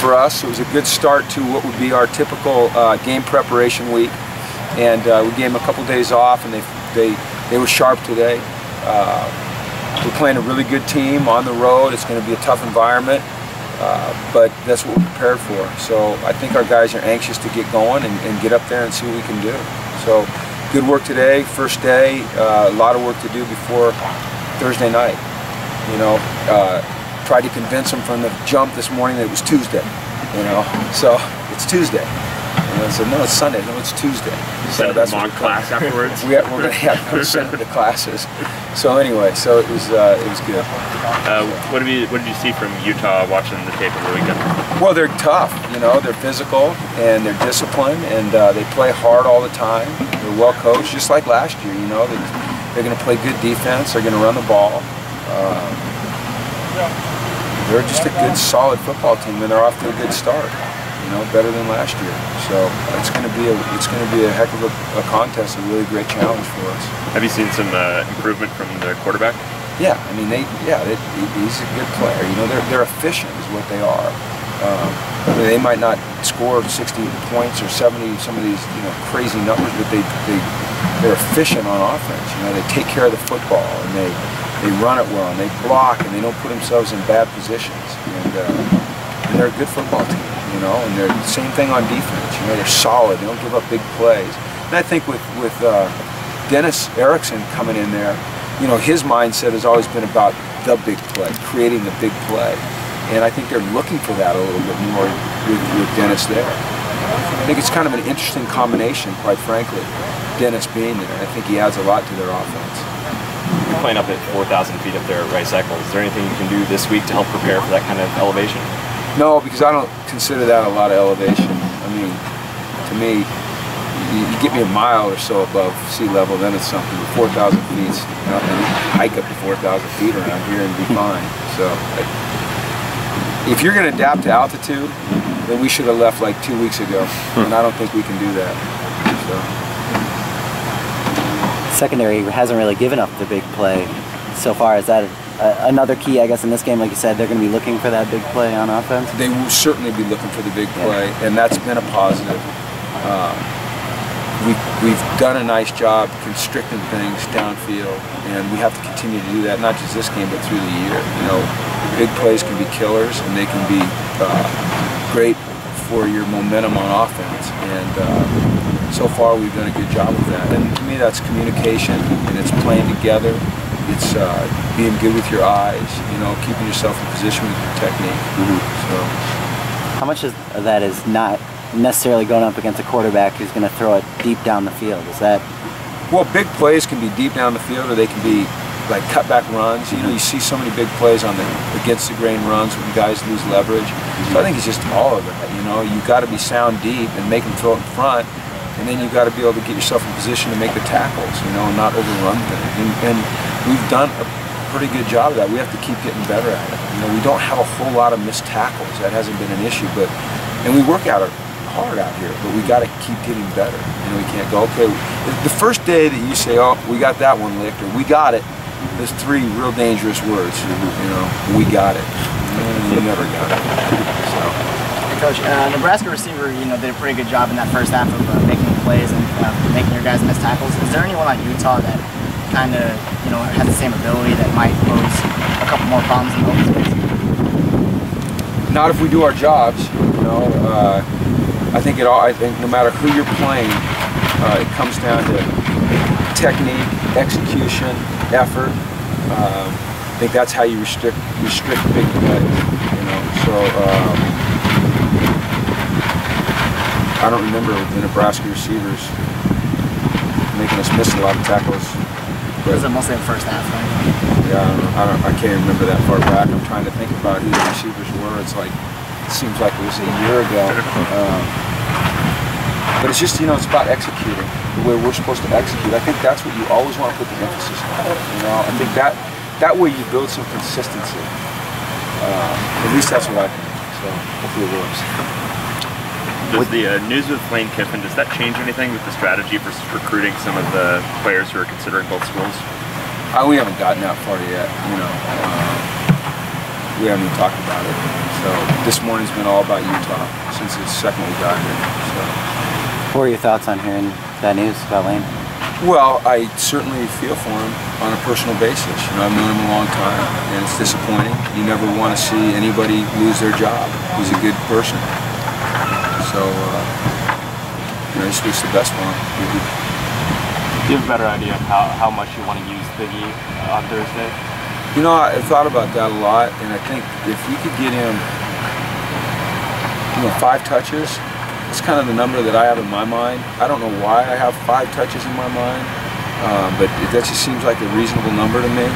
for us. It was a good start to what would be our typical game preparation week, and we gave them a couple days off, and they were sharp today. We're playing a really good team on the road. It's going to be a tough environment, but that's what we're prepared for. So I think our guys are anxious to get going and get up there and see what we can do. So good work today, first day. A lot of work to do before Thursday night. You know, tried to convince them from the jump this morning that it was Tuesday. You know, so it's Tuesday. And I said, no, it's Sunday. No, it's Tuesday. So that's mock class afterwards. We're going to have to send them to classes. So anyway, so it was good. What did you see from Utah watching the tape over the weekend? Well, they're tough. You know, they're physical and they're disciplined, and they play hard all the time. They're well coached, just like last year. You know, they're going to play good defense. They're going to run the ball. They're just a good, solid football team, and they're off to a good start. You know, better than last year. So it's going to be a heck of a contest, a really great challenge for us. Have you seen some improvement from the quarterback? Yeah, I mean, he's a good player. You know, they're efficient, is what they are. They might not score 60 points or 70, some of these crazy numbers, but they're efficient on offense. You know, they take care of the football, and they run it well, and they block, and they don't put themselves in bad positions. And they're a good football team. You know, and they're the same thing on defense. You know, they're solid. They don't give up big plays. And I think with Dennis Erickson coming in there, you know, his mindset has always been about the big play, creating the big play. And I think they're looking for that a little bit more with Dennis there. I think it's kind of an interesting combination, quite frankly, Dennis being there. I think he adds a lot to their offense. You're playing up at 4,000 feet up there at Right Cycle. Is there anything you can do this week to help prepare for that kind of elevation? No, because I don't consider that a lot of elevation. I mean, to me, you get me a mile or so above sea level, then it's something. 4,000 feet, you know, and hike up to 4,000 feet around here and be fine. So, if you're going to adapt to altitude, then we should have left like 2 weeks ago, and I don't think we can do that. So. Secondary hasn't really given up the big play so far. Is that another key, I guess, in this game? Like you said, they're going to be looking for that big play on offense? They will certainly be looking for the big play, and that's been a positive. We've done a nice job constricting things downfield, and we have to continue to do that, not just this game, but through the year. You know, big plays can be killers, and they can be great for your momentum on offense. And so far, we've done a good job with that. And to me, that's communication, and it's playing together. It's being good with your eyes, you know, keeping yourself in position with your technique. So, how much of that is not necessarily going up against a quarterback who's going to throw it deep down the field? Is that? Well, big plays can be deep down the field, or they can be like cutback runs. You know, you see so many big plays on the against the grain runs when guys lose leverage. So I think it's just all of that. You know, you got to be sound deep and make them throw it in front. And then you got to be able to get yourself in position to make the tackles, you know, and not overrun things. And we've done a pretty good job of that. We have to keep getting better at it. You know, we don't have a whole lot of missed tackles. That hasn't been an issue, and we work out hard out here. But we got to keep getting better. You know, we can't go, okay, the first day that you say, oh, we got that one licked, or we got it. There's 3 real dangerous words. You know, we got it. And we never got it. So. Coach, Nebraska receiver, you know, did a pretty good job in that first half of making plays and making your guys miss tackles. Is there anyone like Utah that kind of, you know, has the same ability that might pose a couple more problems in the open space? Not if we do our jobs. You know, I think no matter who you're playing, it comes down to technique, execution, effort. I think that's how you restrict big plays. You know, so. I don't remember the Nebraska receivers making us miss a lot of tackles. Was it mostly in the first half, right? Yeah, I can't remember that far back. I'm trying to think about who the receivers were. It seems like it was a year ago. But it's just, you know, it's about executing the way we're supposed to execute. I think that's what you always want to put the emphasis on. You know, I think that way you build some consistency. At least that's what I think. So hopefully it works. Does the news with Lane Kiffin, does that change anything with the strategy for recruiting some of the players who are considering both schools? We haven't gotten that far yet, you know. we haven't even talked about it. So this morning's been all about Utah since the second we got here. So. What were your thoughts on hearing that news about Lane? Well, I certainly feel for him on a personal basis. You know, I've known him a long time, and it's disappointing. You never want to see anybody lose their job. He's a good person. So, you know, I just wish the best for him. Do you have a better idea of how much you want to use Biggie on Thursday? You know, I thought about that a lot, and I think if we could get him, you know, 5 touches, it's kind of the number that I have in my mind. I don't know why I have 5 touches in my mind, but that just seems like a reasonable number to me,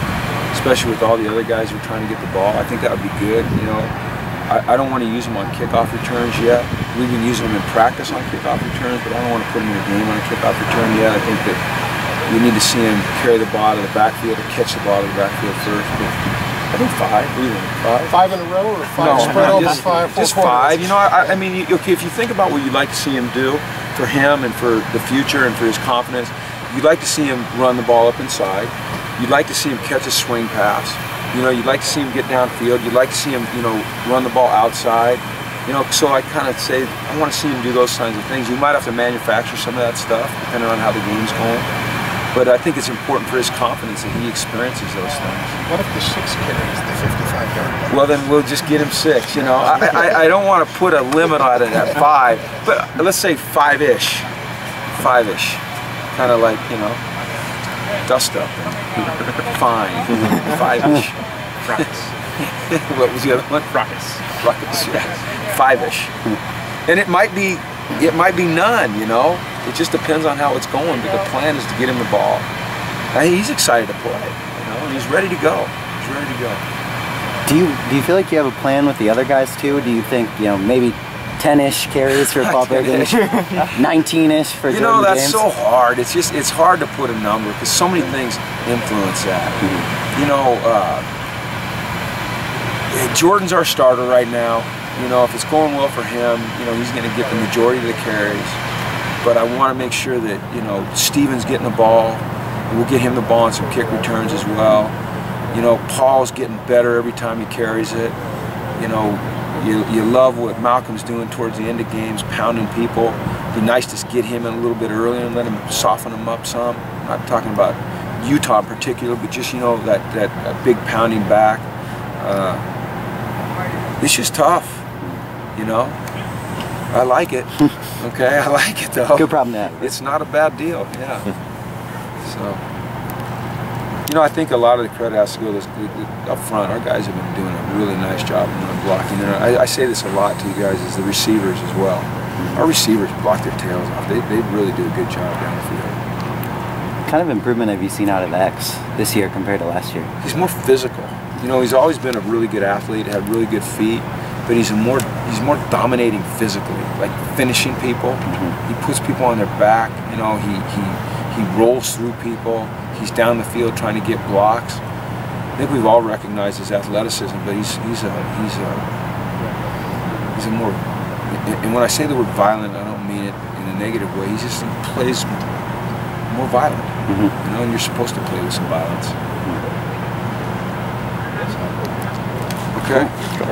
especially with all the other guys who are trying to get the ball. I think that would be good. You know, I don't want to use him on kickoff returns yet. We've been using him in practice on kickoff returns, but I don't want to put him in a game on a kickoff return yet. I think that we need to see him carry the ball to the backfield or catch the ball to the backfield first. But I think 5. What do you think? 5? 5 in a row or 5 spread over 5? Just 5. You know, I mean, okay, if you think about what you'd like to see him do for him and for the future and for his confidence, you'd like to see him run the ball up inside. You'd like to see him catch a swing pass. You know, you'd like to see him get downfield. You'd like to see him, you know, run the ball outside. You know, so I kind of say, I want to see him do those kinds of things. You might have to manufacture some of that stuff, depending on how the game's going. But I think it's important for his confidence that he experiences those things. What if the 6 carries the 55-yard line? Well, then we'll just get him 6, you know. I don't want to put a limit on it at 5, but let's say 5-ish. 5-ish. Kind of like, you know, dust up and fine. 5-ish. Ruckus. What was the other one? Ruckus. Ruckus, yeah. 5-ish. And it might be none, you know. It just depends on how it's going, but the plan is to get him the ball. He's excited to play, you know, and he's ready to go. He's ready to go. Do you feel like you have a plan with the other guys too? Do you think, you know, maybe 10-ish carries for Paul Biggie, 19-ish for Jordan James? You know, that's so hard. It's just, it's hard to put a number because so many things influence that. You know, Jordan's our starter right now. You know, if it's going well for him, you know, he's going to get the majority of the carries. But I want to make sure that, you know, Steven's getting the ball. And we'll get him the ball on some kick returns as well. You know, Paul's getting better every time he carries it. You know, you love what Malcolm's doing towards the end of games, pounding people. It'd be nice to get him in a little bit earlier and let him soften him up some. I'm not talking about Utah in particular, but just, you know, that big pounding back. It's just tough, you know. I like it. Okay, I like it though. Good problem to have. It's not a bad deal, yeah. So, you know, I think a lot of the credit has to go up front. Our guys have been doing a really nice job of blocking. And I say this a lot to you guys, is the receivers as well. Our receivers block their tails off. They really do a good job down the field. What kind of improvement have you seen out of X this year compared to last year? He's more physical. You know, he's always been a really good athlete, had really good feet. But he's more dominating physically, like finishing people. He puts people on their back. You know, he rolls through people. He's down the field trying to get blocks. I think we've all recognized his athleticism, but he's a more. And when I say the word violent, I don't mean it in a negative way. He just plays more violent. You know, and you're supposed to play with some violence. Okay.